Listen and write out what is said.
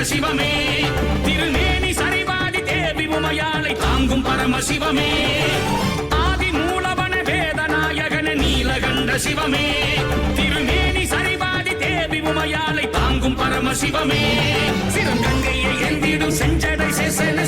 சிவமே திருமேனி சரிவாதி தேவி உமையாளை தாங்கும் பரமசிவமே ஆதி மூலவன வேதநாயகன நீலகண்ட சிவமே திருமேனி சரிவாதி தேவி உமையாளை தாங்கும் பரமசிவமே சிறங்கங்கையை எந்திடும் செஞ்சடை சேசன